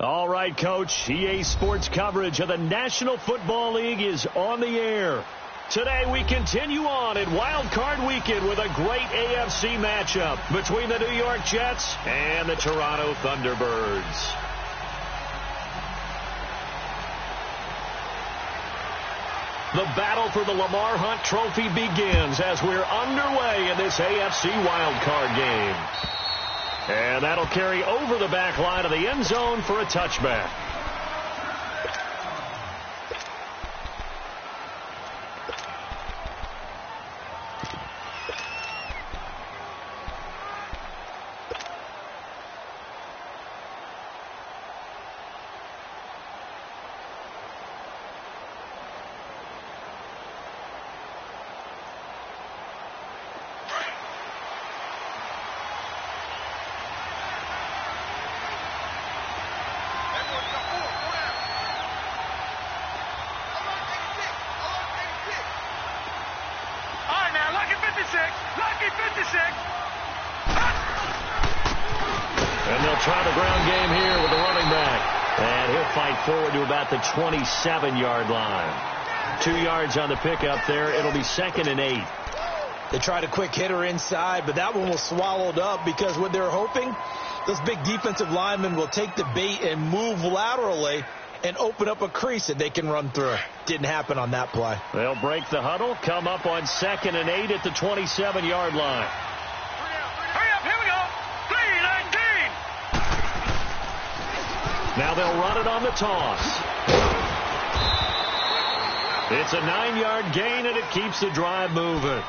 All right, Coach. EA Sports coverage of the National Football League is on the air. Today we continue on in Wild Card Weekend with a great AFC matchup between the New York Jets and the Toronto Thunderbirds. The battle for the Lamar Hunt Trophy begins as we're underway in this AFC Wild Card game. And that'll carry over the back line of the end zone for a touchback. And they'll try the ground game here with the running back. And he'll fight forward to about the 27-yard line. 2 yards on the pickup there. It'll be 2nd and 8. They tried a quick hitter inside, but that one was swallowed up because what they're hoping, those big defensive linemen will take the bait and move laterally and open up a crease that they can run through. Didn't happen on that play. They'll break the huddle, come up on 2nd and 8 at the 27-yard line. Hurry up, here we go. 3-19. Now they'll run it on the toss. It's a 9-yard gain, and it keeps the drive moving.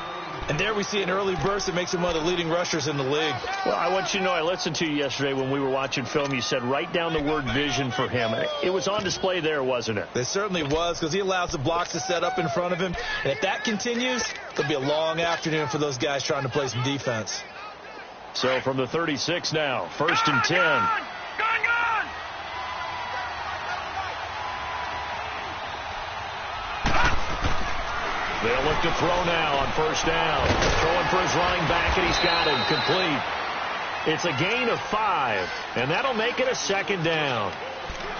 And there we see an early burst that makes him one of the leading rushers in the league. Well, I want you to know, I listened to you yesterday when we were watching film. You said write down the word vision for him. It was on display there, wasn't it? It certainly was, because he allows the blocks to set up in front of him. And if that continues, it'll be a long afternoon for those guys trying to play some defense. So from the 36 now, 1st and 10. Gone. They'll look to throw now on 1st down. Throwing for his running back, and he's got him complete. It's a gain of 5, and that'll make it a 2nd down.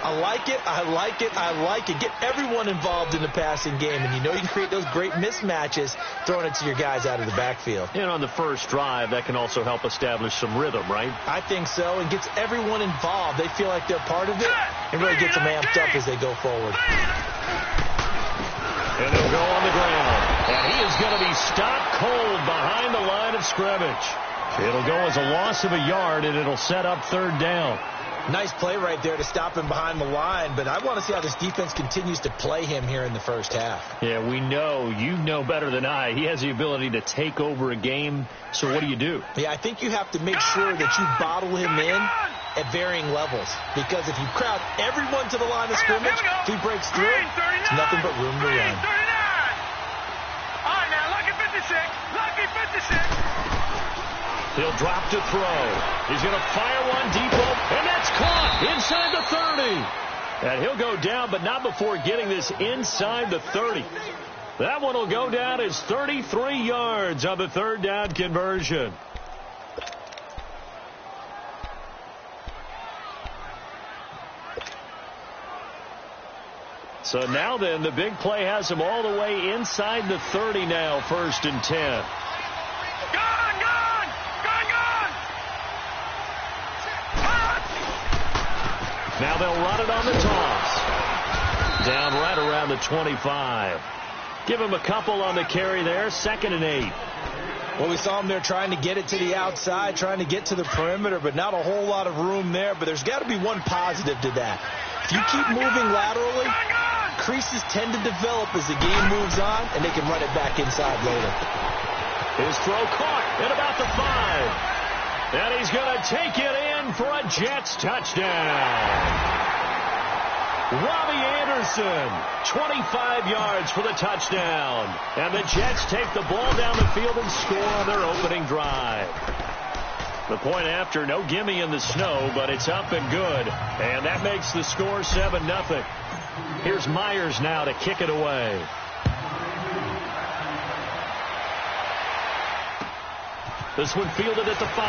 I like it. Get everyone involved in the passing game, and you know you can create those great mismatches throwing it to your guys out of the backfield. And on the first drive, that can also help establish some rhythm, right? I think so, and gets everyone involved. They feel like they're part of it, and really gets them amped up as they go forward. And he'll go on the ground. And he is going to be stopped cold behind the line of scrimmage. It'll go as a loss of a yard, and it'll set up 3rd down. Nice play right there to stop him behind the line, but I want to see how this defense continues to play him here in the first half. Yeah, we know. You know better than I. He has the ability to take over a game, so what do? Yeah, I think you have to make sure that you bottle him in at varying levels, because if you crowd everyone to the line of scrimmage, if he breaks through, it's nothing but room to run. All right, now, lucky 56. He'll drop to throw. He's going to fire one deep, and that's caught inside the 30. And he'll go down, but not before getting this inside the 30. That one will go down as 33 yards on the 3rd down conversion. So now then, the big play has him all the way inside the 30 now, 1st and 10. Now they'll run it on the toss. Down right around the 25. Give him a couple on the carry there, 2nd and 8. Well, we saw him there trying to get it to the outside, trying to get to the perimeter, but not a whole lot of room there. But there's got to be one positive to that. If you keep moving laterally, creases tend to develop as the game moves on, and they can run it back inside later. His throw caught at about the 5. And he's going to take it in for a Jets touchdown. Robbie Anderson, 25 yards for the touchdown. And the Jets take the ball down the field and score on their opening drive. The point after, no gimme in the snow, but it's up and good. And that makes the score 7-0. Here's Myers now to kick it away. This one fielded at the 5.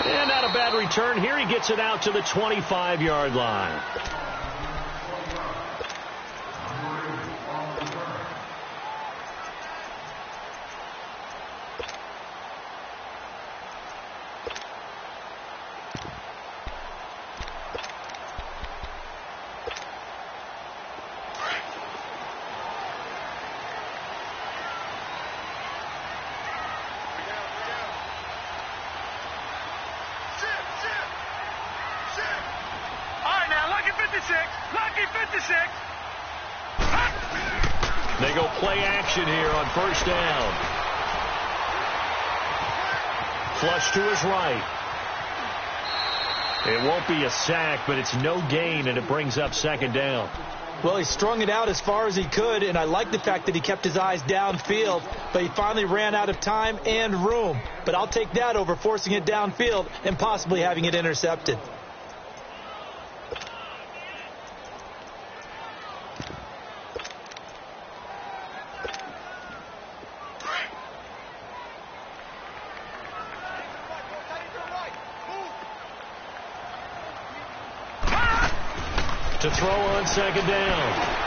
And not a bad return here. He gets it out to the 25-yard line. They go play action here on first down. Flush to his right. It won't be a sack, but it's no gain, and it brings up second down. Well, he strung it out as far as he could, and I like the fact that he kept his eyes downfield, but he finally ran out of time and room. But I'll take that over forcing it downfield and possibly having it intercepted. To throw on second down.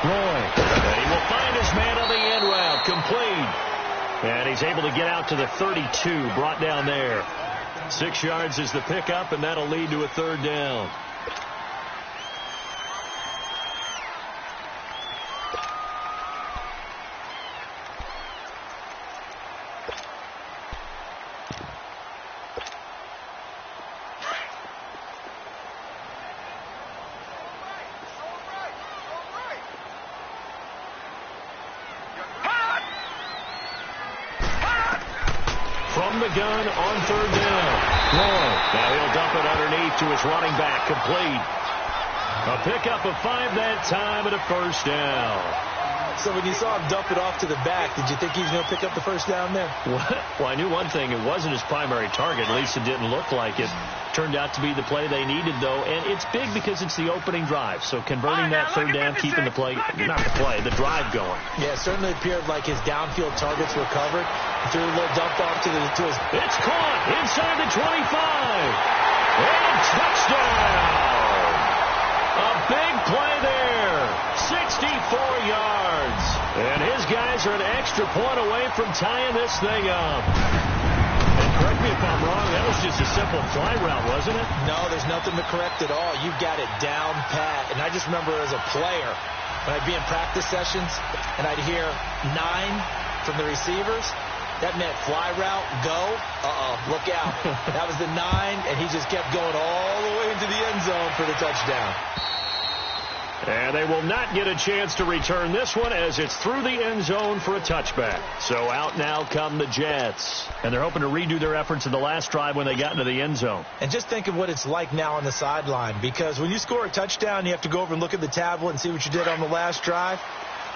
Roy. And he will find his man on the end route. Complete. And he's able to get out to the 32. Brought down there. 6 yards is the pickup, and that'll lead to a third down. From the gun on third down. Roy. Now he'll dump it underneath to his running back. Complete. A pickup of 5 that time and a first down. So when you saw him dump it off to the back, did you think he was going to pick up the first down there? Well, I knew one thing. It wasn't his primary target. At least it didn't look like it. Turned out to be the play they needed, though. And it's big because it's the opening drive. So converting that third down, keeping the play, not the play, the drive going. Yeah, it certainly appeared like his downfield targets were covered. He threw a little dump off to his... It's caught inside the 25. And touchdown. A big play there. 64 yards. And his guys are an extra point away from tying this thing up. And correct me if I'm wrong, that was just a simple fly route, wasn't it? No, there's nothing to correct at all. You've got it down pat. And I just remember as a player, when I'd be in practice sessions and I'd hear 9 from the receivers, that meant fly route, go, look out. That was the 9, and he just kept going all the way into the end zone for the touchdown. And they will not get a chance to return this one as it's through the end zone for a touchback. So out now come the Jets. And they're hoping to redo their efforts in the last drive when they got into the end zone. And just think of what it's like now on the sideline, because when you score a touchdown, you have to go over and look at the tablet and see what you did on the last drive.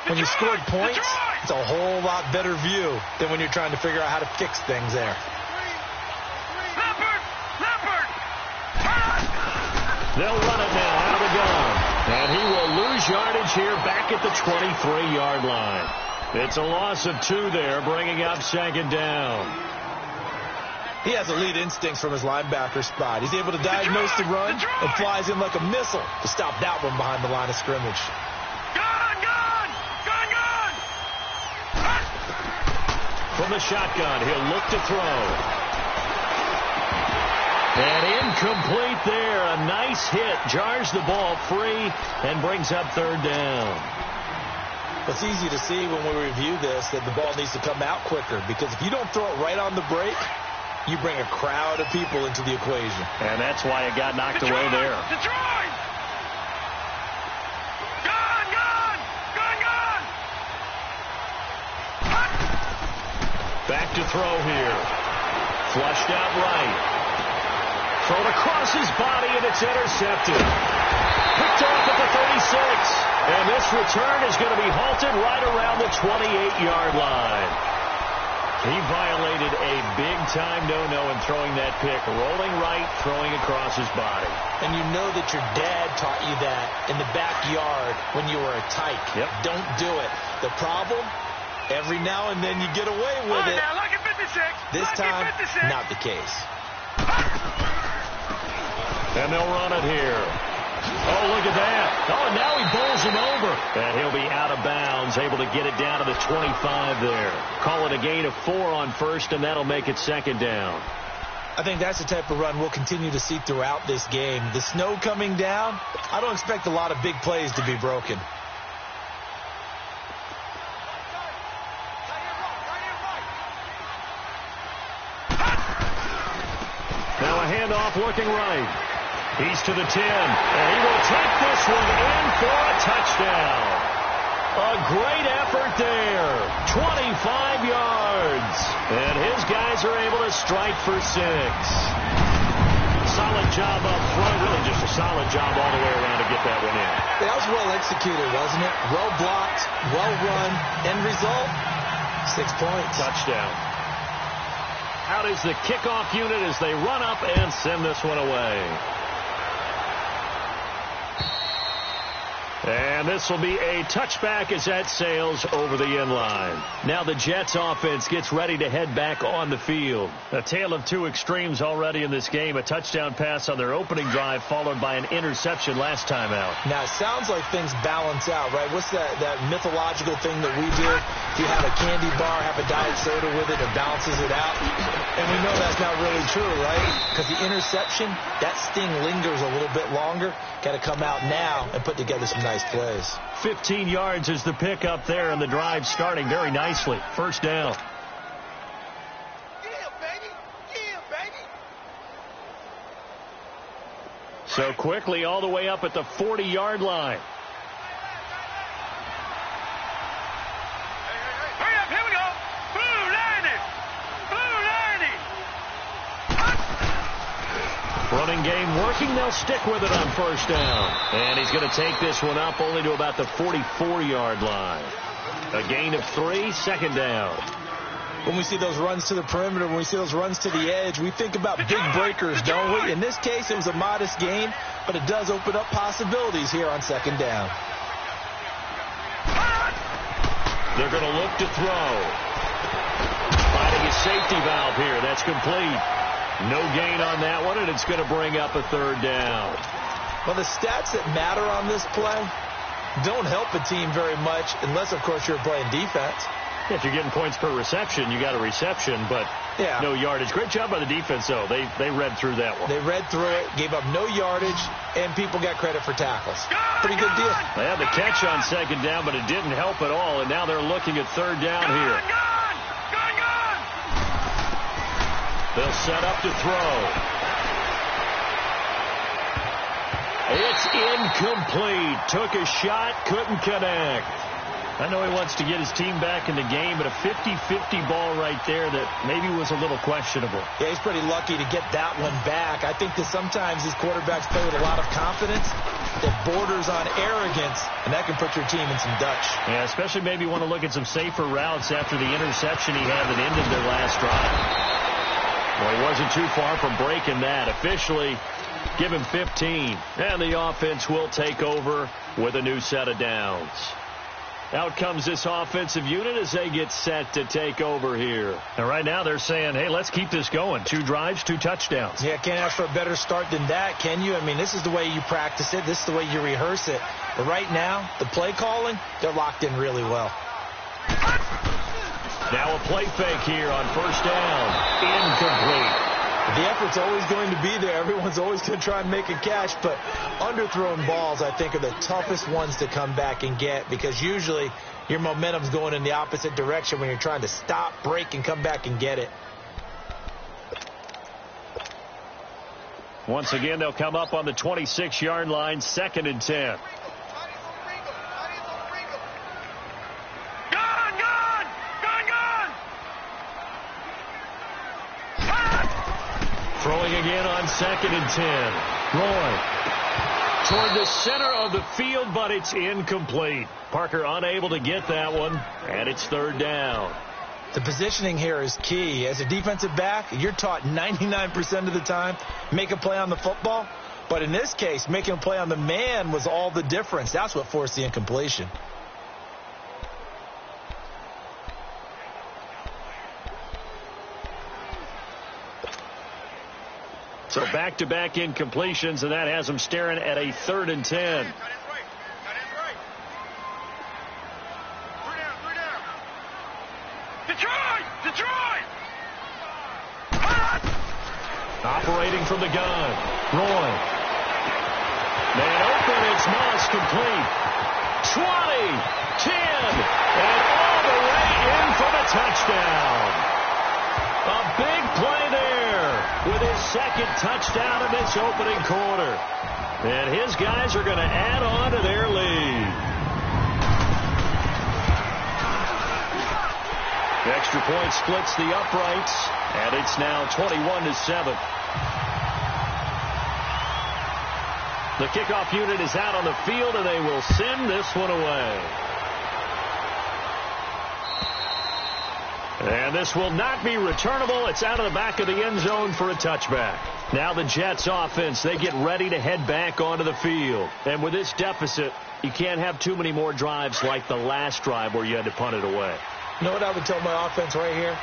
When you scored points, it's a whole lot better view than when you're trying to figure out how to fix things there. They'll run it now out of the gun. And he will lose yardage here back at the 23-yard line. It's a loss of 2 there, bringing up second down. He has elite instincts from his linebacker spot. He's able to diagnose the run and flies in like a missile to stop that one behind the line of scrimmage. From the shotgun, he'll look to throw. And incomplete there. A nice hit. Jars the ball free and brings up third down. It's easy to see when we review this that the ball needs to come out quicker, because if you don't throw it right on the break, you bring a crowd of people into the equation. And that's why it got knocked away there. Back to throw here. Flushed out right. Thrown across his body, and it's intercepted. Picked off at the 36. And this return is going to be halted right around the 28-yard line. He violated a big-time no-no in throwing that pick. Rolling right, throwing across his body. And you know that your dad taught you that in the backyard when you were a tyke. Yep. Don't do it. The problem? Every now and then you get away with it. Now, look at 56. This time, not the case. And they'll run it here. Oh, look at that. Oh, and now he bowls him over. And he'll be out of bounds, able to get it down to the 25 there. Call it a gain of 4 on first, and that'll make it second down. I think that's the type of run we'll continue to see throughout this game. The snow coming down, I don't expect a lot of big plays to be broken. Now a handoff looking right. He's to the 10, and he will take this one in for a touchdown. A great effort there. 25 yards. And his guys are able to strike for 6. Solid job up front. Really just a solid job all the way around to get that one in. That was well executed, wasn't it? Well blocked, well run. End result, 6 points. Touchdown. Out is the kickoff unit as they run up and send this one away. And this will be a touchback as that sails over the end line. Now the Jets offense gets ready to head back on the field. A tale of two extremes already in this game. A touchdown pass on their opening drive followed by an interception last time out. Now it sounds like things balance out, right? What's that mythological thing that we do? If you have a candy bar, have a diet soda with it, it balances it out. And we know that's not really true, right? Because the interception, that sting lingers a little bit longer. Got to come out now and put together some nice plays. 15 yards is the pick up there, and the drive starting very nicely. First down. Yeah, baby. Yeah, baby. So quickly all the way up at the 40-yard line. Hurry up, here we go. Blue Liney. Blue Liney. Running game working. They'll stick with it on first down. And he's going to take this one up only to about the 44-yard line. A gain of 3, second down. When we see those runs to the perimeter, when we see those runs to the edge, we think about big breakers, don't we? In this case, it was a modest gain, but it does open up possibilities here on second down. They're going to look to throw. Finding a safety valve here. That's complete. No gain on that one, and it's going to bring up a third down. Well, the stats that matter on this play don't help a team very much unless, of course, you're playing defense. If you're getting points per reception, you got a reception, but no yardage. Great job by the defense, though. They read through that one. They read through it, gave up no yardage, and people got credit for tackles. Pretty good deal. They had the catch on second down, but it didn't help at all, and now they're looking at third down here. They'll set up to throw. It's incomplete. Took a shot, couldn't connect. I know he wants to get his team back in the game, but a 50-50 ball right there that maybe was a little questionable. Yeah, he's pretty lucky to get that one back. I think that sometimes these quarterbacks play with a lot of confidence that borders on arrogance, and that can put your team in some Dutch. Yeah, especially maybe want to look at some safer routes after the interception he had that ended their last drive. Well, he wasn't too far from breaking that. Officially, give him 15. And the offense will take over with a new set of downs. Out comes this offensive unit as they get set to take over here. And right now they're saying, hey, let's keep this going. 2 drives, 2 touchdowns. Yeah, can't ask for a better start than that, can you? I mean, this is the way you practice it. This is the way you rehearse it. But right now, the play calling, they're locked in really well. Now a play fake here on first down. Incomplete. The effort's always going to be there. Everyone's always going to try and make a catch, but underthrown balls, I think, are the toughest ones to come back and get because usually your momentum's going in the opposite direction when you're trying to stop, break, and come back and get it. Once again, they'll come up on the 26-yard line, 2nd and 10. Throwing again on 2nd and 10. Roy toward the center of the field, but it's incomplete. Parker unable to get that one, and it's third down. The positioning here is key. As a defensive back, you're taught 99% of the time, make a play on the football. But in this case, making a play on the man was all the difference. That's what forced the incompletion. So back-to-back incompletions, and that has them staring at a 3rd and 10. Detroit! Operating from the gun, Roy. Man open, it's Moss, complete. 20, 10, and all the way in for the touchdown. A big play there with his 2nd touchdown in this opening quarter. And his guys are going to add on to their lead. The extra point splits the uprights, and it's now 21-7. The kickoff unit is out on the field, and they will send this one away. And this will not be returnable. It's out of the back of the end zone for a touchback. Now the Jets offense, they get ready to head back onto the field. And with this deficit, you can't have too many more drives like the last drive where you had to punt it away. You know what I would tell my offense right here?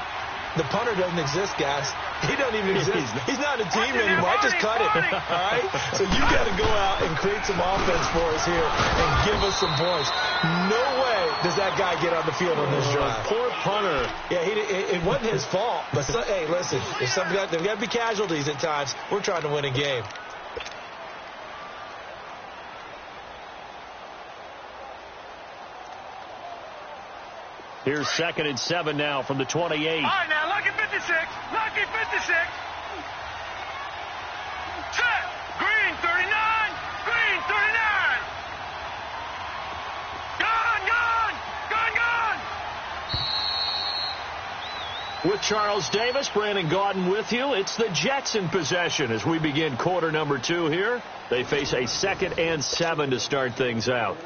The punter doesn't exist, guys. He doesn't even exist. He's not a team anymore. I just cut it. All right? So you got to go out and create some offense for us here and give us some points. No way does that guy get on the field on this drive. Poor punter. Yeah, it wasn't his fault. But, hey, listen, there's got to be casualties at times. We're trying to win a game. Here's 2nd and 7 now from the 28. All right, now, lucky 56. Lucky 56. Set. Green 39. Green 39. Gone. With Charles Davis, Brandon Gaudin with you. It's the Jets in possession as we begin quarter number 2 here. They face a 2nd and 7 to start things out.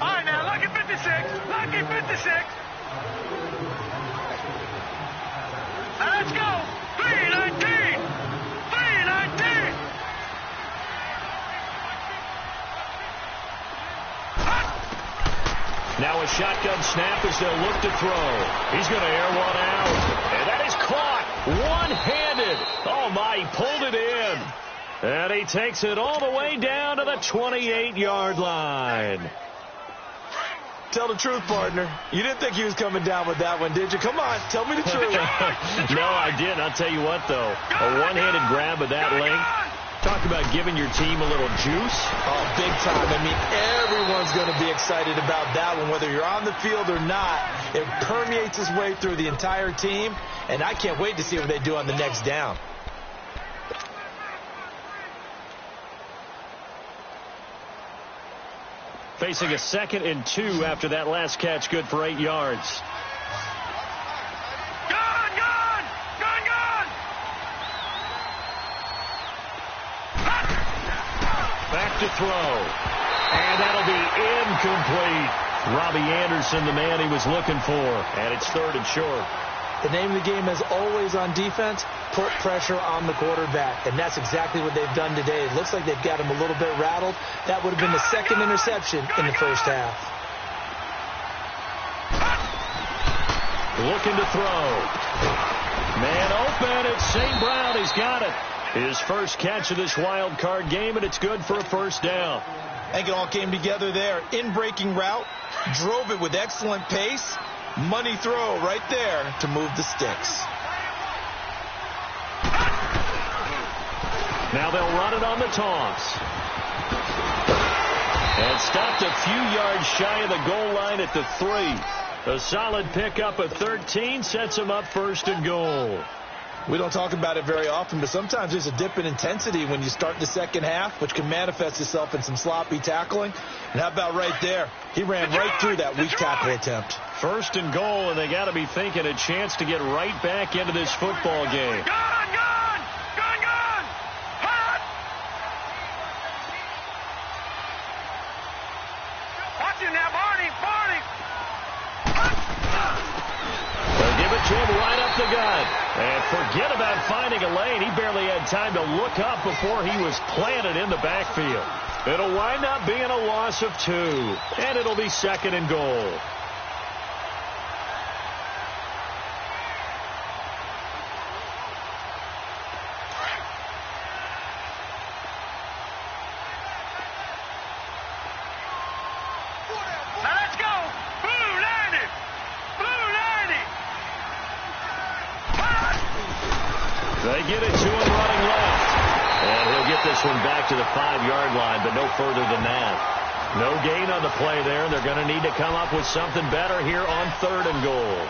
All right, now, lucky 56. Lucky 56. Now, let's go. 319. 319. Now a shotgun snap as they'll look to throw. He's going to air one out. And that is caught one-handed. Oh, my, he pulled it in. And he takes it all the way down to the 28-yard line. Tell the truth, partner. You didn't think he was coming down with that one, did you? Come on, tell me the truth. No, I didn't. I'll tell you what, though. A one-handed grab of that length. Talk about giving your team a little juice. Oh, big time. I mean, everyone's going to be excited about that one, whether you're on the field or not. It permeates its way through the entire team, and I can't wait to see what they do on the next down. Facing a 2nd and 2 after that last catch, good for 8 yards. Gone, gone, gone, gone. Back to throw. And that'll be incomplete. Robbie Anderson, the man he was looking for. And it's 3rd and short. The name of the game is always on defense, put pressure on the quarterback. And that's exactly what they've done today. It looks like they've got him a little bit rattled. That would have been the 2nd interception in the first half. Looking to throw. Man open. It's St. Brown. He's got it. His first catch of this wild card game, and it's good for a first down. I think it all came together there. In-breaking route, drove it with excellent pace. Money throw right there to move the sticks. Now they'll run it on the toss. And stopped a few yards shy of the goal line at the 3. A solid pickup of 13 sets them up 1st and goal. We don't talk about it very often, but sometimes there's a dip in intensity when you start the second half, which can manifest itself in some sloppy tackling. And how about right there? He ran right through that weak tackle attempt. 1st and goal, and they got to be thinking a chance to get right back into this football game. Gone, gone, gone, gone. Hot. Watch him now, Barney, Barney. They'll give it to him right up the gut. And forget about finding a lane. He barely had time to look up before he was planted in the backfield. It'll wind up being a loss of 2. And it'll be 2nd and goal. They get it to him running left. And he'll get this one back to the 5-yard line, but no further than that. No gain on the play there, and they're going to need to come up with something better here on 3rd and goal.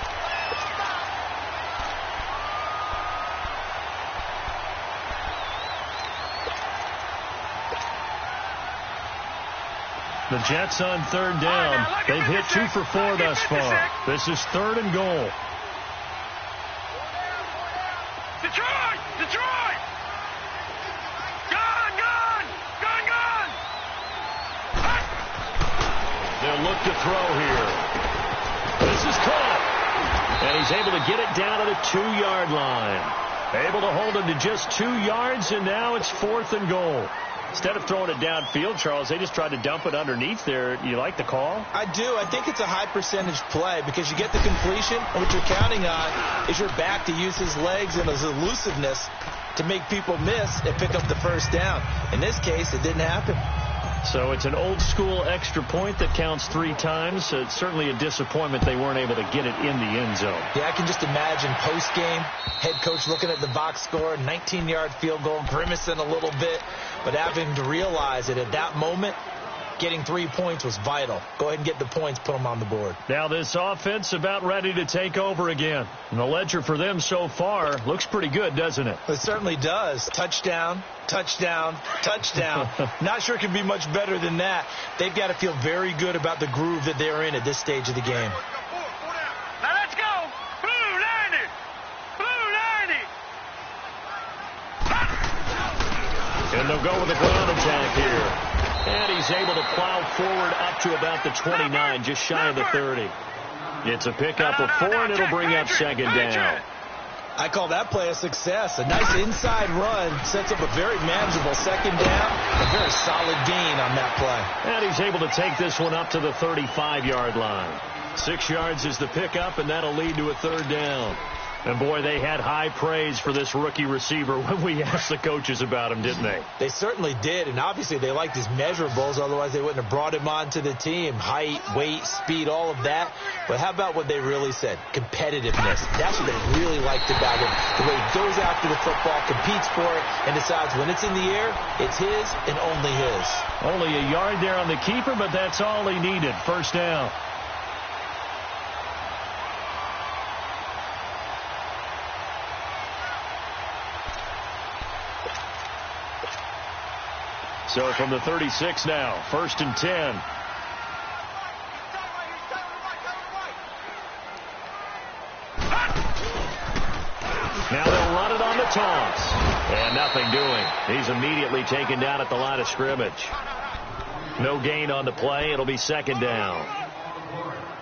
The Jets on 3rd down. They've hit 2 for 4 thus far. This is 3rd and goal. Detroit! Detroit! Gone! Gone! Gone! Gone! They'll look to throw here. This is caught. And he's able to get it down to the 2-yard line. Able to hold him to just 2 yards, and now it's 4th and goal. Instead of throwing it downfield, Charles, they just tried to dump it underneath there. You like the call? I do. I think it's a high-percentage play because you get the completion, and what you're counting on is your back to use his legs and his elusiveness to make people miss and pick up the first down. In this case, it didn't happen. So it's an old-school extra point that counts 3 times. It's certainly a disappointment they weren't able to get it in the end zone. Yeah, I can just imagine post-game, head coach looking at the box score, 19-yard field goal, grimacing a little bit, but having to realize that at that moment, getting 3 points was vital. Go ahead and get the points, put them on the board. Now this offense about ready to take over again. And the ledger for them so far looks pretty good, doesn't it? It certainly does. Touchdown, touchdown, touchdown. Not sure it can be much better than that. They've got to feel very good about the groove that they're in at this stage of the game. Now let's go! Blue Lanny! Blue Lanny! And they'll go with a ground attack here. And he's able to plow forward up to about the 29, just shy of the 30. It's a pickup of 4, and it'll bring up 2nd down. I call that play a success. A nice inside run sets up a very manageable 2nd down. A very solid gain on that play. And he's able to take this one up to the 35-yard line. 6 yards is the pickup, and that'll lead to a 3rd down. And, boy, they had high praise for this rookie receiver when we asked the coaches about him, didn't they? They certainly did, and obviously they liked his measurables. Otherwise, they wouldn't have brought him onto the team. Height, weight, speed, all of that. But how about what they really said? Competitiveness. That's what they really liked about him. The way he goes after the football, competes for it, and decides when it's in the air, it's his and only his. Only a yard there on the keeper, but that's all he needed. 1st down. So from the 36 now, 1st and 10. Now they'll run it on the toss. And nothing doing. He's immediately taken down at the line of scrimmage. No gain on the play. It'll be 2nd down.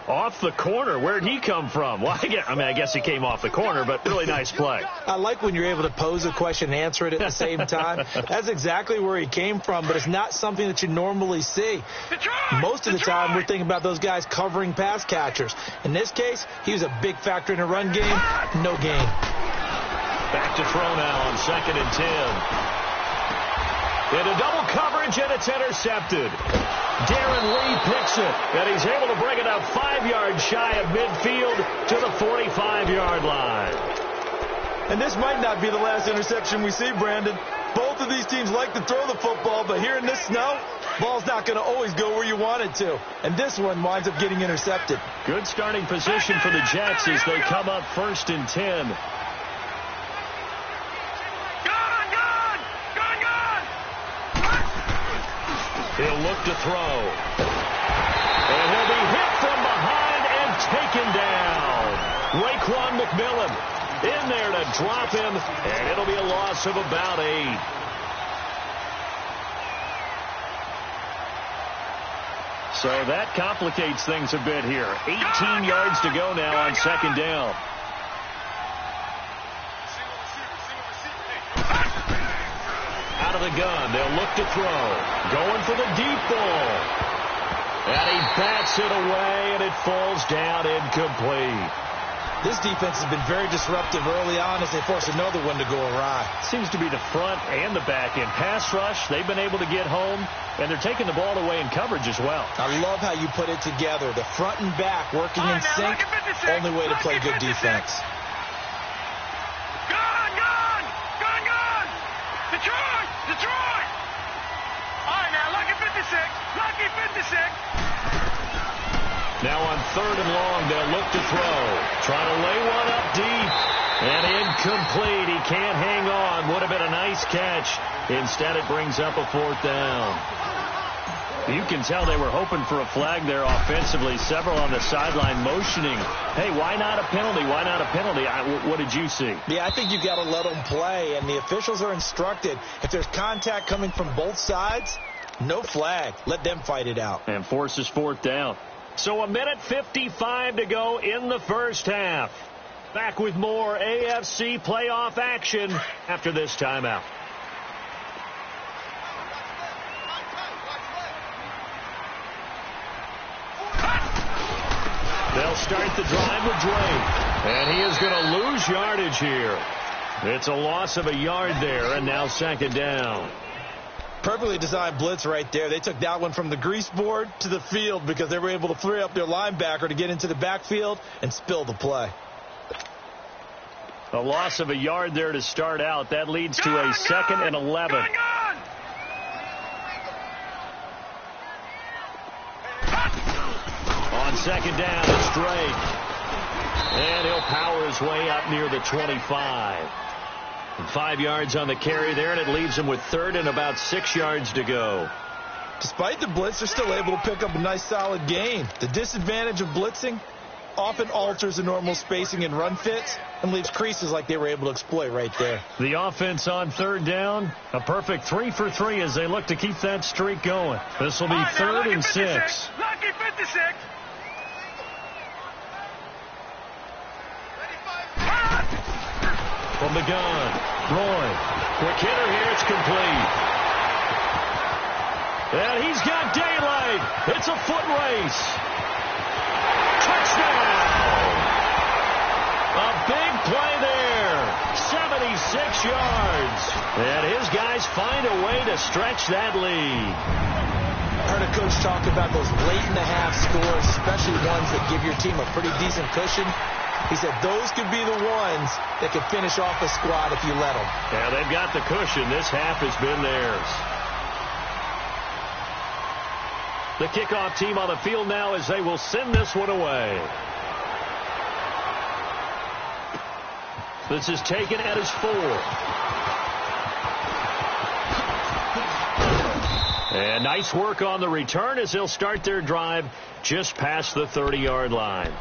Off the corner. Where'd he come from? Well, I guess he came off the corner, but really nice play. I like when you're able to pose a question and answer it at the same time. That's exactly where he came from, but it's not something that you normally see. Most of the time, we're thinking about those guys covering pass catchers. In this case, he was a big factor in a run game. No gain. Back to throw now on 2nd and 10. Into double coverage, and it's intercepted. Darren Lee picks it, and he's able to bring it up 5 yards shy of midfield to the 45-yard line. And this might not be the last interception we see, Brandon. Both of these teams like to throw the football, but here in this snow, ball's not going to always go where you want it to. And this one winds up getting intercepted. Good starting position for the Jets as they come up 1st and 10. He'll look to throw. And he'll be hit from behind and taken down. Raekwon McMillan in there to drop him, and it'll be a loss of about 8. So that complicates things a bit here. 18 yards to go now on 2nd down. Out of the gun, they'll look to throw. Going for the deep ball. And he bats it away, and it falls down incomplete. This defense has been very disruptive early on as they force another one to go awry. Seems to be the front and the back end. Pass rush, they've been able to get home, and they're taking the ball away in coverage as well. I love how you put it together. The front and back working in sync, only way to play good defense. Detroit! Detroit! All right, now, lucky 56. Lucky 56. Now on 3rd and long, they'll look to throw. Trying to lay one up deep. And incomplete. He can't hang on. Would have been a nice catch. Instead, it brings up a 4th down. You can tell they were hoping for a flag there offensively. Several on the sideline motioning. Hey, why not a penalty? Why not a penalty? What did you see? Yeah, I think you've got to let them play, and the officials are instructed. If there's contact coming from both sides, no flag. Let them fight it out. And forces 4th down. So 1:55 to go in the first half. Back with more AFC playoff action after this timeout. They'll start the drive with Drake. And he is going to lose yardage here. It's a loss of a yard there, and now 2nd down. Perfectly designed blitz right there. They took that one from the grease board to the field because they were able to free up their linebacker to get into the backfield and spill the play. A loss of a yard there to start out. That leads to a 2nd and 11. On 2nd down, it's Drake. And he'll power his way up near the 25. 5 yards on the carry there, and it leaves him with 3rd and about 6 yards to go. Despite the blitz, they're still able to pick up a nice solid gain. The disadvantage of blitzing often alters the normal spacing and run fits and leaves creases like they were able to exploit right there. The offense on 3rd down, a perfect 3 for 3 as they look to keep that streak going. This will be 3rd and 6. Lucky 56. From the gun, Roy. Quick hitter here, it's complete. And he's got daylight. It's a foot race. Touchdown! A big play there. 76 yards. And his guys find a way to stretch that lead. I heard a coach talk about those late-in-the-half scores, especially ones that give your team a pretty decent cushion. He said those could be the ones that could finish off a squad if you let them. Yeah, they've got the cushion. This half has been theirs. The kickoff team on the field now as they will send this one away. This is taken at his 4. And nice work on the return as they'll start their drive just past the 30-yard line.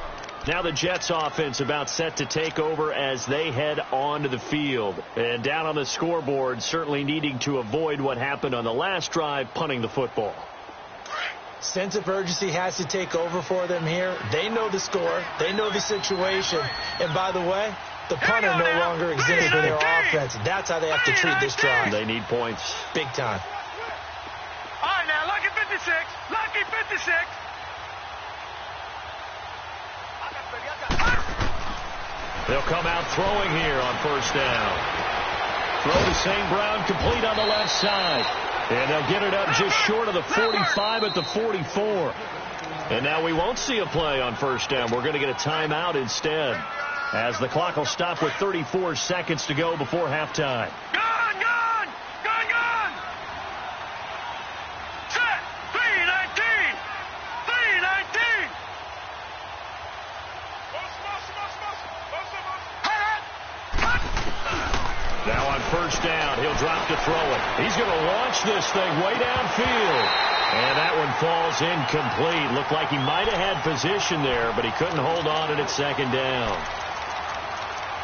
Now the Jets offense about set to take over as they head onto the field. And down on the scoreboard, certainly needing to avoid what happened on the last drive, punting the football. Sense of urgency has to take over for them here. They know the score. They know the situation. And by the way, the punter no longer exists for their offense. That's how they have to treat this drive. They need points. Big time. All right, now, lucky 56. Lucky 56. They'll come out throwing here on 1st down. Throw to St. Brown, complete on the left side. And they'll get it up just short of the 45 at the 44. And now we won't see a play on 1st down. We're going to get a timeout instead, as the clock will stop with 34 seconds to go before halftime. Gone, gone, gone, gone. Set, 319, 319. Now on 1st down, he'll drop to throw it. He's going to launch this thing way downfield. And that one falls incomplete. Looked like he might have had position there, but he couldn't hold on it at 2nd down.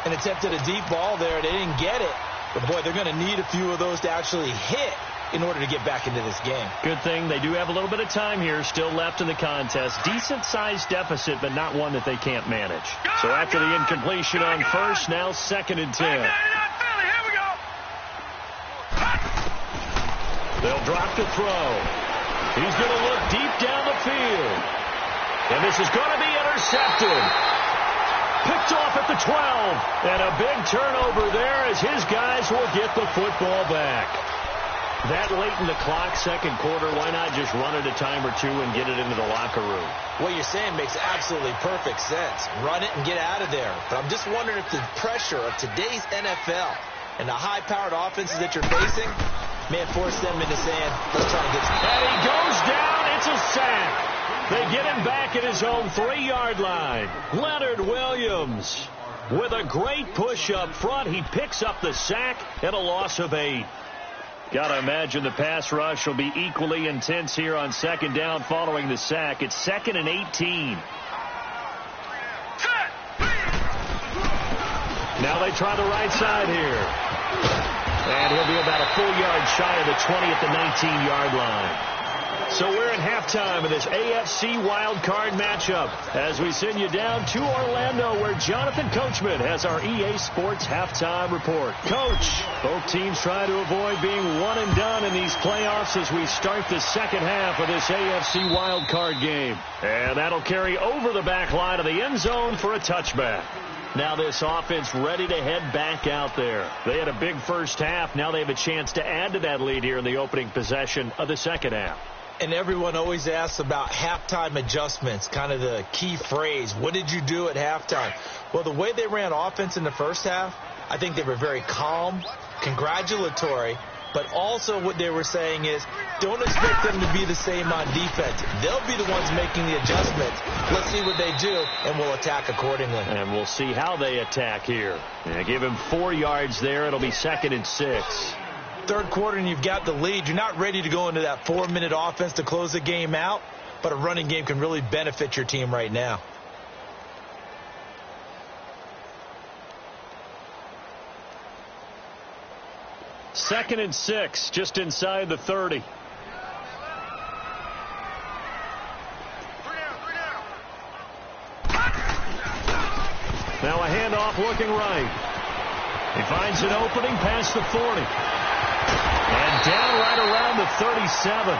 And attempted a deep ball there. They didn't get it. But, boy, they're going to need a few of those to actually hit in order to get back into this game. Good thing they do have a little bit of time here still left in the contest. Decent-sized deficit, but not one that they can't manage. So after the incompletion on 1st, now 2nd and 10. They'll drop to throw. He's going to look deep down the field. And this is going to be intercepted. Picked off at the 12. And a big turnover there as his guys will get the football back. That late in the clock, 2nd quarter, why not just run it a time or two and get it into the locker room? What you're saying makes absolutely perfect sense. Run it and get out of there. But I'm just wondering if the pressure of today's NFL And the high-powered offenses that you're facing, man, force them into saying, let's try to get some. And he goes down. It's a sack. They get him back at his own 3-yard line. Leonard Williams with a great push up front. He picks up the sack and a loss of 8. Got to imagine the pass rush will be equally intense here on second down following the sack. It's 2nd and 18. Now they try the right side here. And he'll be about a full yard shy of the 20 at the 19-yard line. So we're at halftime of this AFC wildcard matchup as we send you down to Orlando where Jonathan Coachman has our EA Sports halftime report. Coach, both teams try to avoid being one and done in these playoffs as we start the second half of this AFC wildcard game. And that'll carry over the back line of the end zone for a touchback. Now this offense ready to head back out there. They had a big first half. Now they have a chance to add to that lead here in the opening possession of the second half. And everyone always asks about halftime adjustments, kind of the key phrase. What did you do at halftime? Well, the way they ran offense in the first half, I think they were very calm, congratulatory, but also what they were saying is don't expect them to be the same on defense. They'll be the ones making the adjustments. Let's see what they do, and we'll attack accordingly. And we'll see how they attack here. And give him 4 yards there. It'll be 2nd and 6. Third quarter and you've got the lead. You're not ready to go into that 4-minute offense to close the game out, but a running game can really benefit your team right now. Second and 6, just inside the 30. Now a handoff looking right. He finds an opening past the 40. And down right around the 37.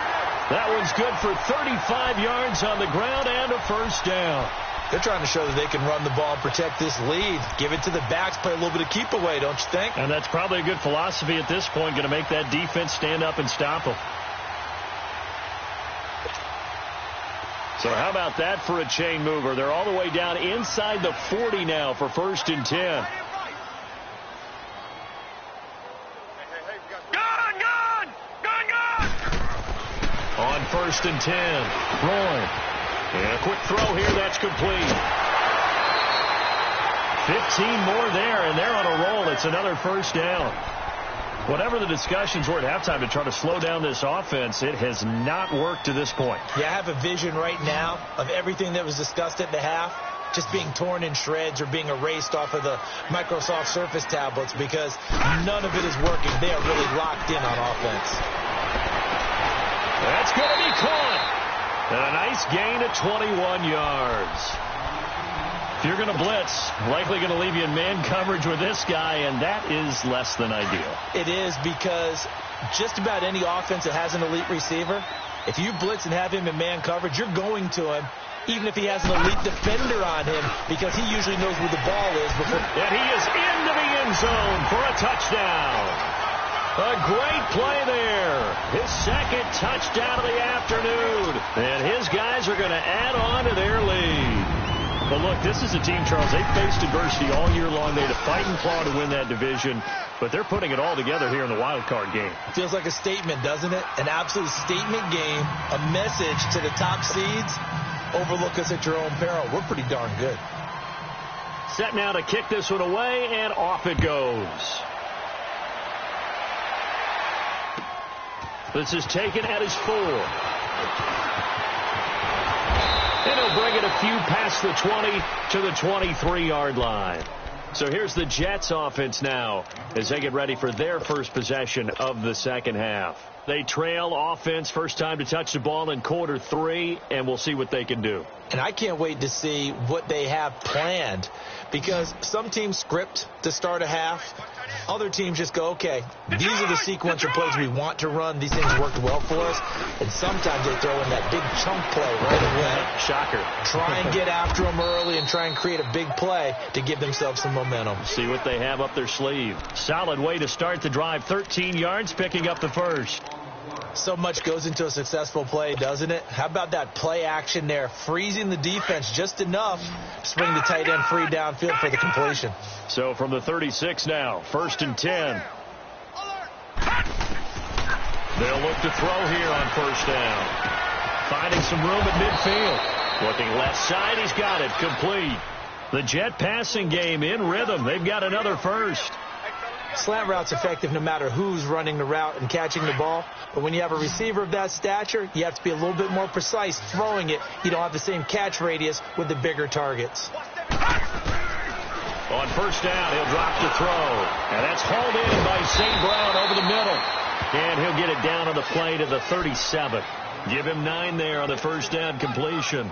That one's good for 35 yards on the ground and a first down. They're trying to show that they can run the ball and protect this lead. Give it to the backs, play a little bit of keep away, don't you think? And that's probably a good philosophy at this point, going to make that defense stand up and stop them. So how about that for a chain mover? They're all the way down inside the 40 now for 1st and 10. On 1st and 10, Roy. And a quick throw here, that's complete. 15 more there, and they're on a roll. It's another first down. Whatever the discussions were at halftime to try to slow down this offense, it has not worked to this point. Yeah, I have a vision right now of everything that was discussed at the half just being torn in shreds or being erased off of the Microsoft Surface tablets because none of it is working. They are really locked in on offense. That's going to be caught. And a nice gain of 21 yards. If you're going to blitz, likely going to leave you in man coverage with this guy, and that is less than ideal. It is because just about any offense that has an elite receiver, if you blitz and have him in man coverage, you're going to him, even if he has an elite defender on him, because he usually knows where the ball is. And he is into the end zone for a touchdown. A great play there. His 2nd touchdown of the afternoon. And his guys are going to add on to their lead. But look, this is a team, Charles, they've faced adversity all year long. They had to fight and claw to win that division. But they're putting it all together here in the wild card game. Feels like a statement, doesn't it? An absolute statement game. A message to the top seeds. Overlook us at your own peril. We're pretty darn good. Set now to kick this one away, and off it goes. This is taken at his 4. And he'll bring it a few past the 20 to the 23-yard line. So here's the Jets offense now as they get ready for their first possession of the second half. They trail offense first time to touch the ball in quarter 3, and we'll see what they can do. And I can't wait to see what they have planned because some teams script to start a half. Other teams just go, okay, these are the sequence of plays we want to run. These things worked well for us. And sometimes they throw in that big chunk play right away. Shocker. Try and get after them early and try and create a big play to give themselves some momentum. See what they have up their sleeve. Solid way to start the drive. 13 yards, picking up the first. So much goes into a successful play, doesn't it? How about that play action there, freezing the defense just enough to swing the tight end free downfield for the completion. So from the 36 now, 1st and 10. They'll look to throw here on 1st down. Finding some room at midfield. Looking left side, he's got it, complete. The Jet passing game in rhythm. They've got another first. Slant route's effective no matter who's running the route and catching the ball. But when you have a receiver of that stature, you have to be a little bit more precise throwing it. You don't have the same catch radius with the bigger targets. On 1st down, he'll drop to throw. And that's hauled in by St. Brown over the middle. And he'll get it down on the play to the 37. Give him 9 there on the 1st down completion.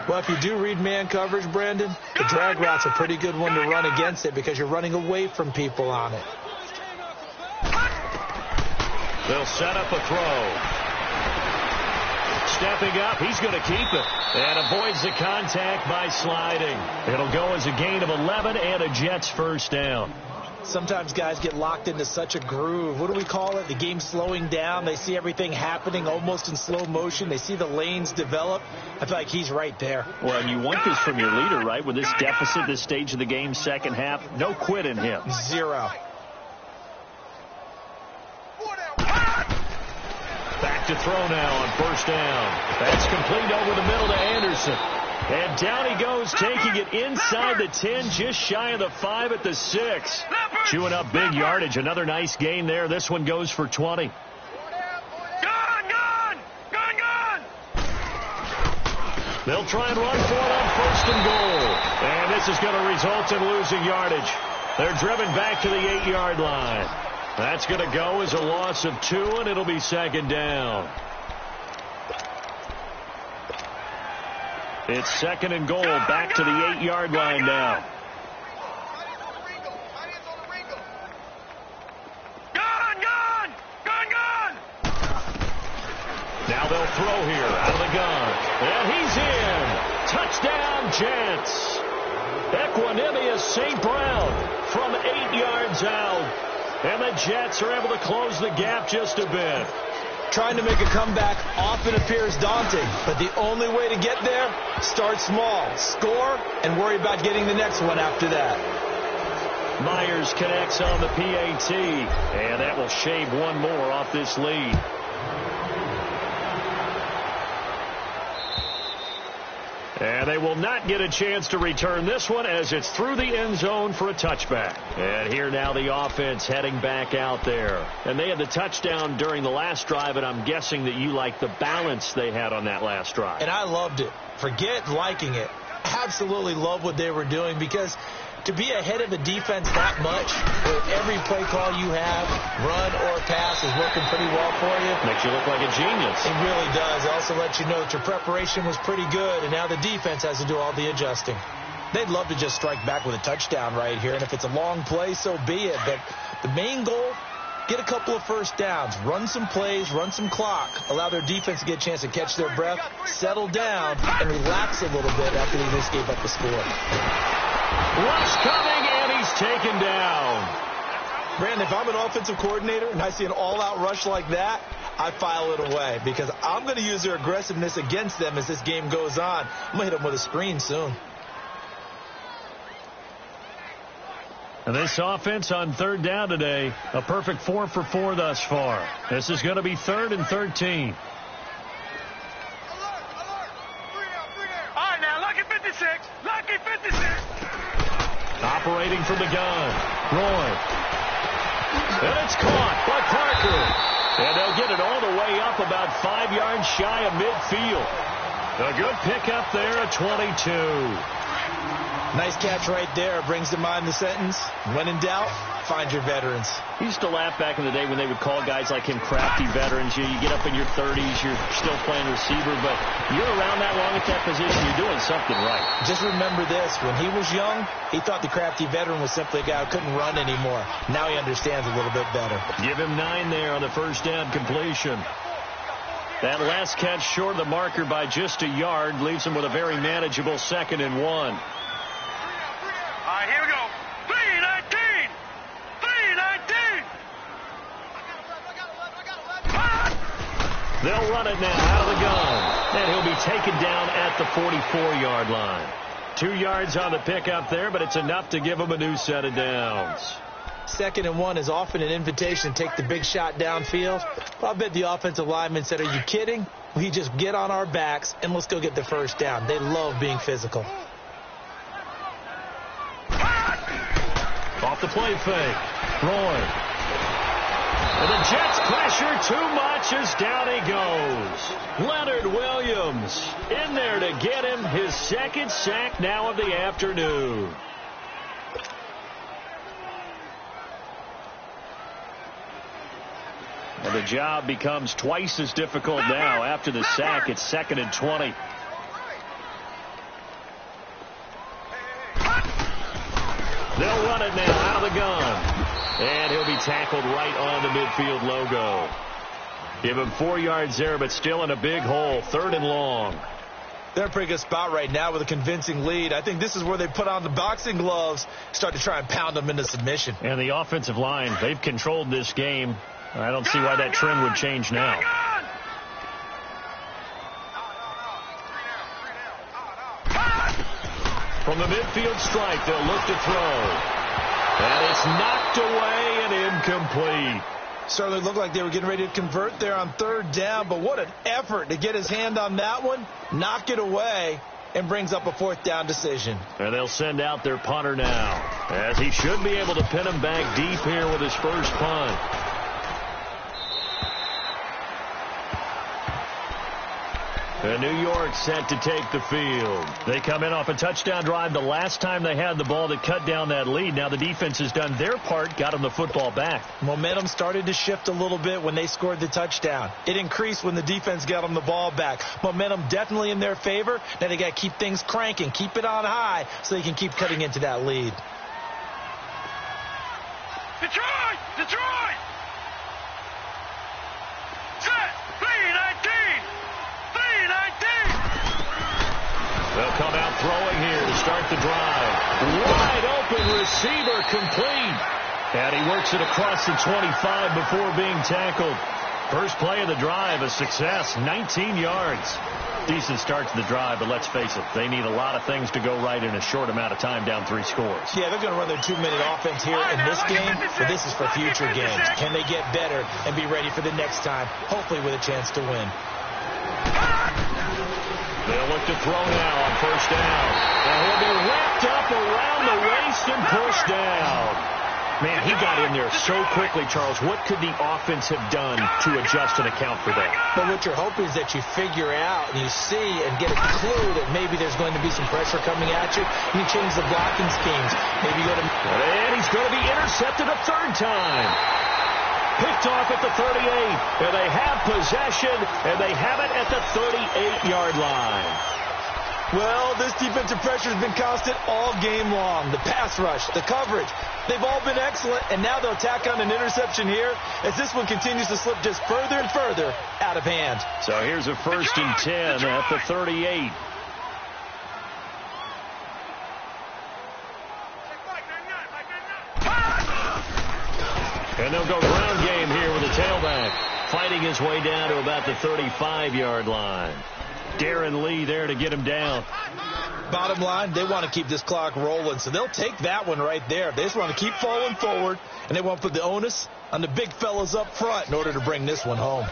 Well, if you do read man coverage, Brandon, the drag route's a pretty good one to run against it because you're running away from people on it. They'll set up a throw. Stepping up, he's going to keep it. And avoids the contact by sliding. It'll go as a gain of 11 and a Jets 1st down. Sometimes guys get locked into such a groove. What do we call it? The game's slowing down. They see everything happening almost in slow motion. They see the lanes develop. I feel like he's right there. Well, and you want this from your leader, right? With this deficit, this stage of the game, second half, no quit in him. 0. Back to throw now on 1st down. That's complete over the middle to Anderson. And down he goes, taking it inside the 10, just shy of the 5 at the 6. Chewing up big yardage. Another nice gain there. This one goes for 20. Gone! They'll try and run for it on 1st and goal. And this is going to result in losing yardage. They're driven back to the 8-yard line. That's going to go as a loss of 2, and it'll be 2nd down. It's 2nd and goal, back to the 8-yard line now. Gone! Now they'll throw here out of the gun. And he's in. Touchdown, Jets. Equanimous St. Brown from 8 yards out. And the Jets are able to close the gap just a bit. Trying to make a comeback often appears daunting, but the only way to get there, start small, score, and worry about getting the next one after that. Myers connects on the PAT, and that will shave one more off this lead. And they will not get a chance to return this one as it's through the end zone for a touchback. And here now the offense heading back out there. And they had the touchdown during the last drive, and I'm guessing that you like the balance they had on that last drive. And I loved it. Forget liking it. Absolutely love what they were doing because to be ahead of a defense that much, where every play call you have, run or pass, is working pretty well for you. Makes you look like a genius. It really does. It also lets you know that your preparation was pretty good, and now the defense has to do all the adjusting. They'd love to just strike back with a touchdown right here, and if it's a long play, so be it. But the main goal, get a couple of first downs, run some plays, run some clock, allow their defense to get a chance to catch their breath, settle down, and relax a little bit after they just gave up the score. Rush coming, and he's taken down. Brandon, if I'm an offensive coordinator and I see an all-out rush like that, I file it away because I'm going to use their aggressiveness against them as this game goes on. I'm going to hit them with a screen soon. And this offense on 3rd down today, a perfect 4 for 4 thus far. This is going to be 3rd and 13. All right, now, lucky 56. Lucky 56. Operating from the gun. Roy. And it's caught by Parker. And they'll get it all the way up about 5 yards shy of midfield. A good pickup there at 22. Nice catch right there. Brings to mind the sentence, when in doubt, find your veterans. He used to laugh back in the day when they would call guys like him crafty veterans. You get up in your 30s, you're still playing receiver, but you're around that long at that position, you're doing something right. Just remember this. When he was young, he thought the crafty veteran was simply a guy who couldn't run anymore. Now he understands a little bit better. Give him 9 there on the 1st down completion. That last catch short of the marker by just a yard leaves him with a very manageable 2nd and 1. All right, here we go. 3-19. 3-19. They'll run it now out of the gun. And he'll be taken down at the 44-yard line. 2 yards on the pickup there, but it's enough to give them a new set of downs. 2nd and 1 is often an invitation to take the big shot downfield. Well, I bet the offensive lineman said, are you kidding? We just get on our backs and let's go get the first down. They love being physical. Off the play fake. Roy. And the Jets pressure too much as down he goes. Leonard Williams in there to get him his 2nd sack now of the afternoon. And the job becomes twice as difficult now after the sack. It's 2nd and 20. They'll run it now out of the gun. And he'll be tackled right on the midfield logo. Give him 4 yards there, but still in a big hole. 3rd and long. They're in a pretty good spot right now with a convincing lead. I think this is where they put on the boxing gloves, start to try and pound them into submission. And the offensive line, they've controlled this game. I don't see why that trend would change now. From the midfield stripe, they'll look to throw. And it's knocked away and incomplete. Certainly looked like they were getting ready to convert there on 3rd down, but what an effort to get his hand on that one, knock it away, and brings up a 4th down decision. And they'll send out their punter now, as he should be able to pin him back deep here with his first punt. And New York set to take the field. They come in off a touchdown drive the last time they had the ball that cut down that lead. Now the defense has done their part, got them the football back. Momentum started to shift a little bit when they scored the touchdown. It increased when the defense got them the ball back. Momentum definitely in their favor. Now they got to keep things cranking, keep it on high so they can keep cutting into that lead. Detroit! Detroit! Set! 3-19! 3-19! They'll come out throwing here to start the drive. Wide open receiver complete. And he works it across the 25 before being tackled. First play of the drive, a success, 19 yards. Decent start to the drive, but let's face it, they need a lot of things to go right in a short amount of time, down 3 scores. Yeah, they're going to run their 2-minute offense here in this game, but this is for future games. Can they get better and be ready for the next time, hopefully with a chance to win? They'll look to throw now on 1st down. And he'll be wrapped up around the waist and pushed down. Man, he got in there so quickly, Charles. What could the offense have done to adjust and account for that? But what you're hoping is that you figure out and you see and get a clue that maybe there's going to be some pressure coming at you, and you change the blocking schemes. Maybe you go to... And he's going to be intercepted a 3rd time. Picked off at the 38. And they have possession, and they have it at the 38-yard line. Well, this defensive pressure has been constant all game long. The pass rush, the coverage, they've all been excellent, and now they'll tack on an interception here as this one continues to slip just further and further out of hand. So here's a 1st and 10 at the 38. And they'll go ground game here with a tailback, fighting his way down to about the 35-yard line. Darren Lee there to get him down. Bottom line, they want to keep this clock rolling, so they'll take that one right there. They just want to keep falling forward, and they want to put the onus on the big fellas up front in order to bring this one home.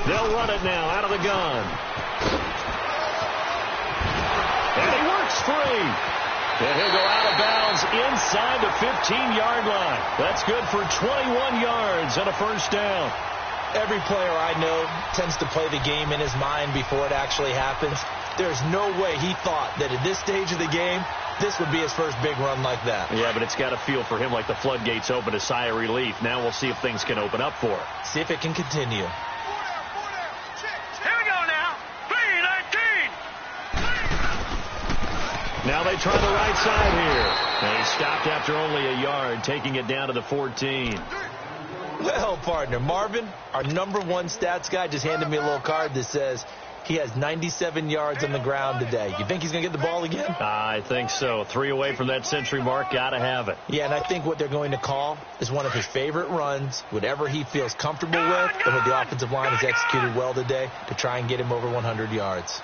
They'll run it now out of the gun. And he works free. And he'll go out of bounds inside the 15-yard line. That's good for 21 yards and a 1st down. Every player I know tends to play the game in his mind before it actually happens. There's no way he thought that at this stage of the game, this would be his first big run like that. Yeah, but it's got to feel for him like the floodgates open, a sigh of relief. Now we'll see if things can open up for him. See if it can continue. Now they try the right side here. And he stopped after only a yard, taking it down to the 14. Well, partner, Marvin, our #1 stats guy, just handed me a little card that says he has 97 yards on the ground today. You think he's going to get the ball again? I think so. 3 away from that century mark. Got to have it. Yeah, and I think what they're going to call is one of his favorite runs, whatever he feels comfortable with, and what the offensive line has executed well today to try and get him over 100 yards.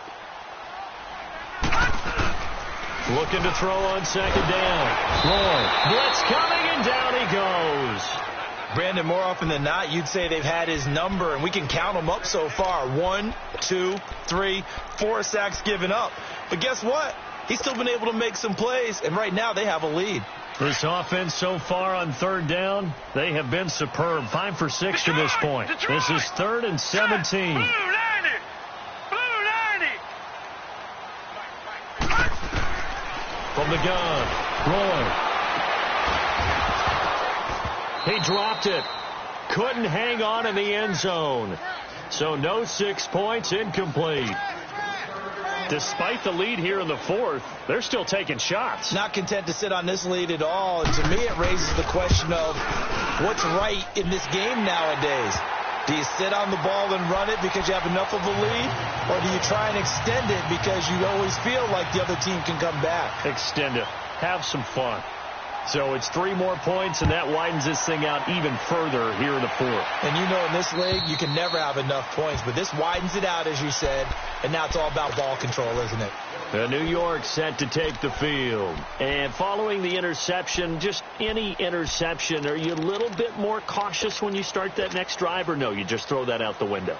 Looking to throw on second down. Roy, blitz coming, and down he goes. Brandon, more often than not, you'd say they've had his number, and we can count them up so far. 1, 2, 3, 4 sacks given up. But guess what? He's still been able to make some plays, and right now they have a lead. This offense so far on third down, they have been superb. 5 for 6 to this point. This is 3rd and 17. From the gun, Roy. He dropped it. Couldn't hang on in the end zone. So no 6 points, incomplete. Despite the lead here in the 4th, they're still taking shots. Not content to sit on this lead at all. And to me, it raises the question of what's right in this game nowadays. Do you sit on the ball and run it because you have enough of a lead? Or do you try and extend it because you always feel like the other team can come back? Extend it. Have some fun. So it's 3 more points, and that widens this thing out even further here in the 4th. And you know in this league, you can never have enough points. But this widens it out, as you said. And now it's all about ball control, isn't it? New York set to take the field. And following the interception, just any interception, are you a little bit more cautious when you start that next drive, or no, you just throw that out the window?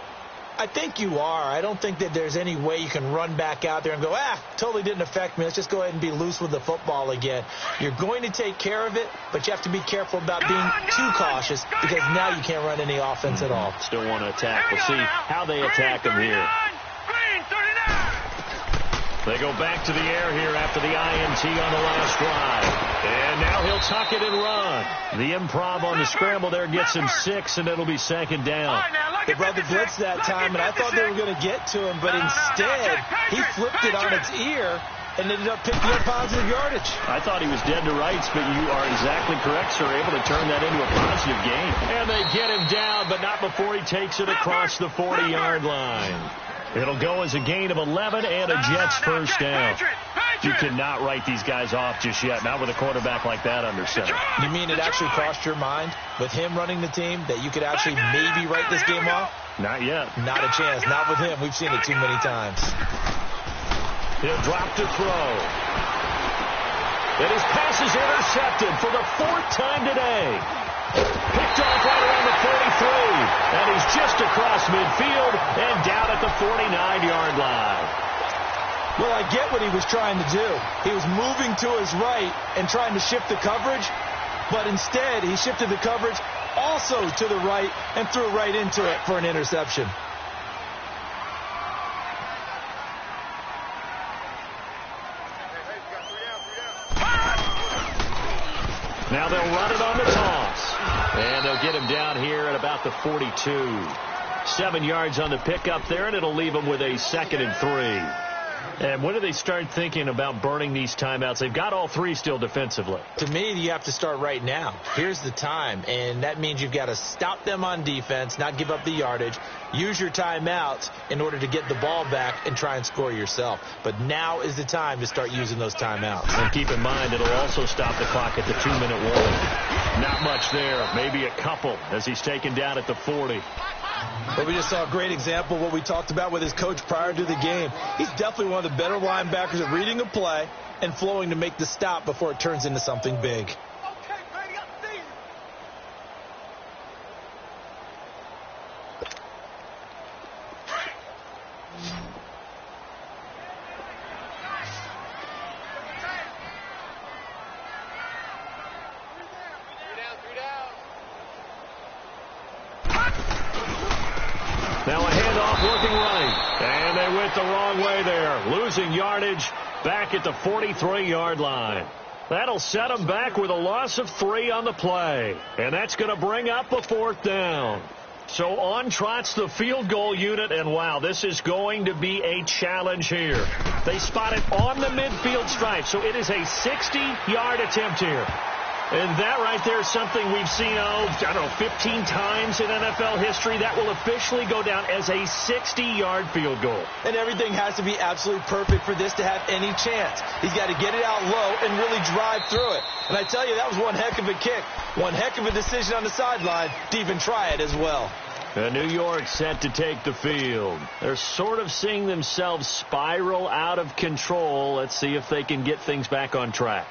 I think you are. I don't think that there's any way you can run back out there and go, totally didn't affect me. Let's just go ahead and be loose with the football again. You're going to take care of it, but you have to be careful about being too cautious because now you can't run any offense at all. Still want to attack. We'll see how they attack them here. They go back to the air here after the INT on the last drive. And now he'll tuck it and run. The improv on the scramble there gets him 6, and it'll be second down. They brought the blitz that time, and I thought they were going to get to him, but instead he flipped it on its ear and ended up picking up positive yardage. I thought he was dead to rights, but you are exactly correct, sir. Able to turn that into a positive gain. And they get him down, but not before he takes it across the 40-yard line. It'll go as a gain of 11 and a Jets first down. You cannot write these guys off just yet, not with a quarterback like that under center. You mean it actually crossed your mind with him running the team that you could actually maybe write this game off? Not yet. Not a chance. Not with him. We've seen it too many times. He'll drop to throw. And his pass is intercepted for the 4th time today. Picked off right around the 43. And he's just across midfield and down at the 49-yard line. Well, I get what he was trying to do. He was moving to his right and trying to shift the coverage. But instead, he shifted the coverage also to the right and threw right into it for an interception. Now they'll run it on the toss. And they'll get him down here at about the 42. 7 yards on the pickup there, and it'll leave him with a 2nd and 3. And when do they start thinking about burning these timeouts? They've got all 3 still defensively. To me, you have to start right now. Here's the time, and that means you've got to stop them on defense, not give up the yardage, use your timeouts in order to get the ball back and try and score yourself. But now is the time to start using those timeouts. And keep in mind, it'll also stop the clock at the 2-minute warning. Not much there, maybe a couple as he's taken down at the 40. But we just saw a great example of what we talked about with his coach prior to the game. He's definitely one of the better linebackers at reading a play and flowing to make the stop before it turns into something big. Now a handoff looking right. And they went the wrong way there. Losing yardage back at the 43-yard line. That'll set them back with a loss of 3 on the play. And that's going to bring up a 4th down. So on trots the field goal unit, and wow, this is going to be a challenge here. They spot it on the midfield stripe, so it is a 60-yard attempt here. And that right there is something we've seen, I don't know, 15 times in NFL history. That will officially go down as a 60-yard field goal. And everything has to be absolutely perfect for this to have any chance. He's got to get it out low and really drive through it. And I tell you, that was one heck of a kick. One heck of a decision on the sideline to even try it as well. And New York set to take the field. They're sort of seeing themselves spiral out of control. Let's see if they can get things back on track.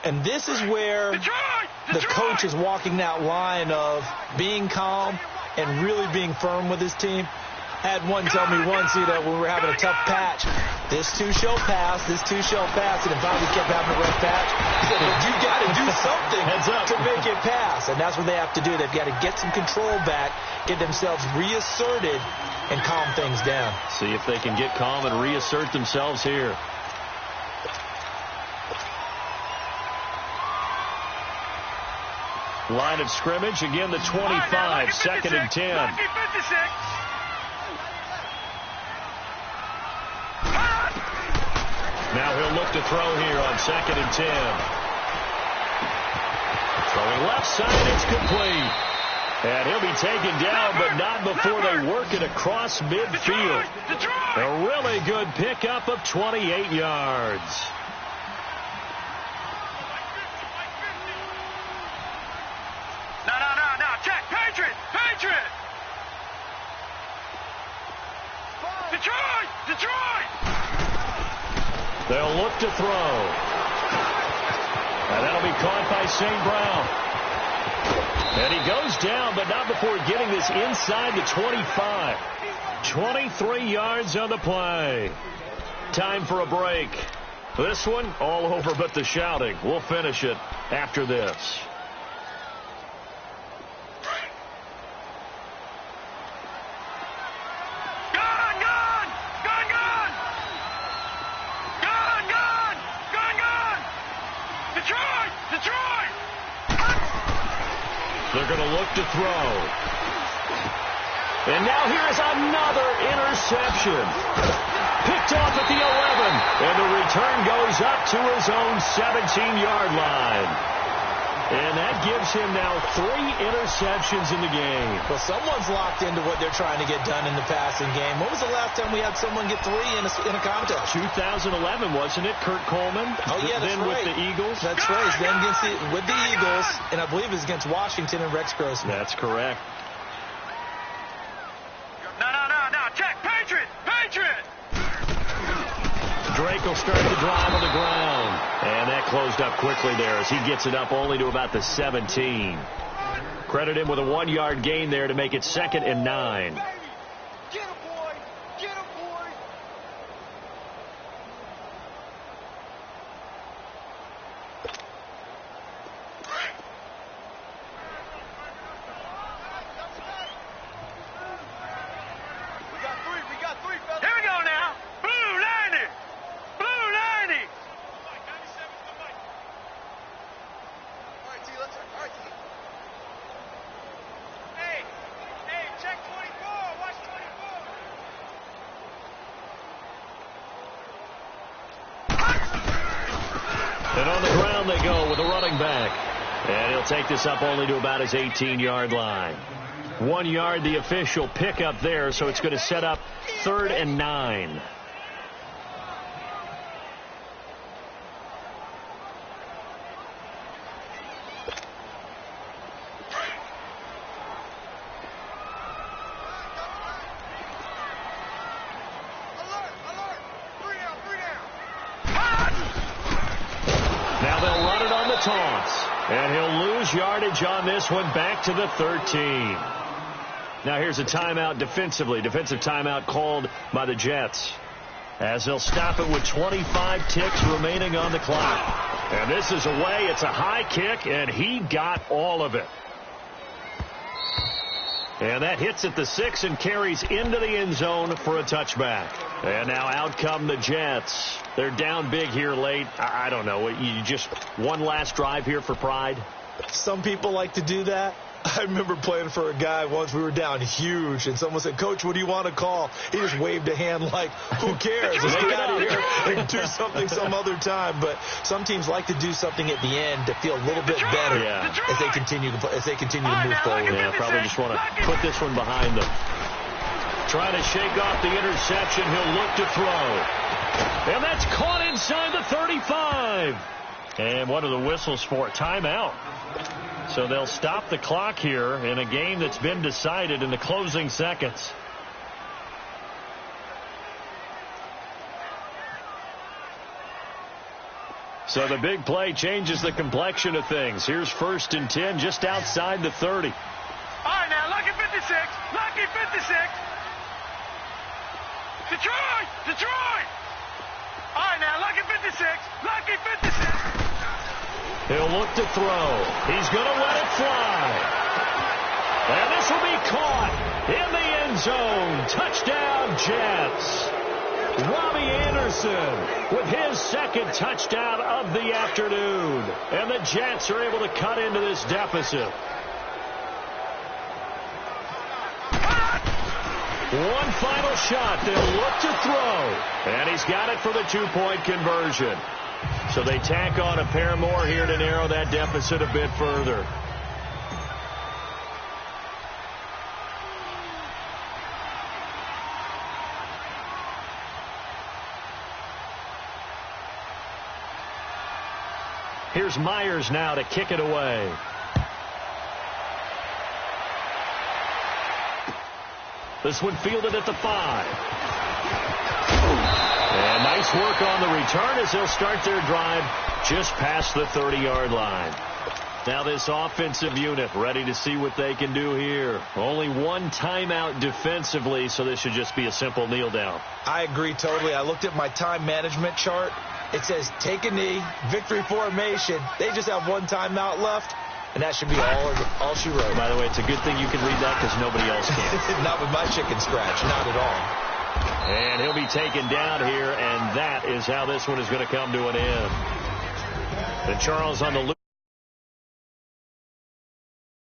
And this is where the coach is walking that line of being calm and really being firm with his team. I had one tell me once, when we were having a tough patch, this too shall pass, this too shall pass, and if we kept having a rough patch, he said, but you got to do something to make it pass. And that's what they have to do. They've got to get some control back, get themselves reasserted, and calm things down. See if they can get calm and reassert themselves here. Line of scrimmage, again the 25, second and 10. Now he'll look to throw here on second and 10. Throwing left side, it's complete. And he'll be taken down, but not before they work it across midfield. A really good pickup of 28 yards. Detroit! They'll look to throw. And that'll be caught by St. Brown. And he goes down, but not before getting this inside the 25. 23 yards on the play. Time for a break. This one, all over but the shouting. We'll finish it after this. They're going to look to throw. And now here is another interception. Picked off at the 11. And the return goes up to his own 17-yard line. And that gives him now 3 interceptions in the game. Well, someone's locked into what they're trying to get done in the passing game. When was the last time we had someone get 3 in a contest? 2011, wasn't it? Kurt Coleman. Oh, yeah, that's then right. With the Eagles. That's right. Then with the Eagles, and I believe it was against Washington and Rex Grossman. That's correct. No. Check. Patriot. Drake will start the drive on the ground. And that closed up quickly there as he gets it up only to about the 17. Credit him with a 1-yard gain there to make it 2nd and 9. Get him, boy. We got three, fellas. Here we go now. Blue 90. All right, T, let's check. All right, T. Hey, check 24. Watch 24. And on the ground they go with a running back. And he'll take this up only to about his 18-yard line. 1 yard, the official pickup there, so it's going to set up 3rd and 9. Now they'll run it on the taunts. And he'll lose yardage on this one back to the 13. Now here's a timeout defensively. Defensive timeout called by the Jets. As they'll stop it with 25 ticks remaining on the clock. And this is away. It's a high kick, and he got all of it. And that hits at the 6 and carries into the end zone for a touchback. And now out come the Jets. They're down big here late. I don't know. You just one last drive here for pride? Some people like to do that. I remember playing for a guy once. We were down huge, and someone said, "Coach, what do you want to call?" He just waved a hand like, who cares? Let's get out of here and do something some other time. But some teams like to do something at the end to feel a little bit better as they continue to move forward. Yeah, probably just want to put this one behind them. Trying to shake off the interception. He'll look to throw. And that's caught inside the 35. And what are the whistles for? Timeout. So they'll stop the clock here in a game that's been decided in the closing seconds. So the big play changes the complexion of things. Here's 1st and 10 just outside the 30. All right, now, lucky 56. Lucky 56. Detroit! Detroit! All right, now, lucky 56. Lucky 56. He'll look to throw. He's going to let it fly. And this will be caught in the end zone. Touchdown, Jets. Robbie Anderson with his 2nd touchdown of the afternoon. And the Jets are able to cut into this deficit. One final shot. They'll look to throw. And he's got it for the 2-point conversion. So they tack on a pair more here to narrow that deficit a bit further. Here's Myers now to kick it away. This one fielded at the 5. And nice work on the return as they'll start their drive just past the 30-yard line. Now this offensive unit ready to see what they can do here. Only one timeout defensively, so this should just be a simple kneel down. I agree totally. I looked at my time management chart. It says take a knee, victory formation. They just have one timeout left, and that should be all she wrote. By the way, it's a good thing you can read that because nobody else can. Not with my chicken scratch, not at all. And he'll be taken down here, and that is how this one is going to come to an end. And Charles on the loop.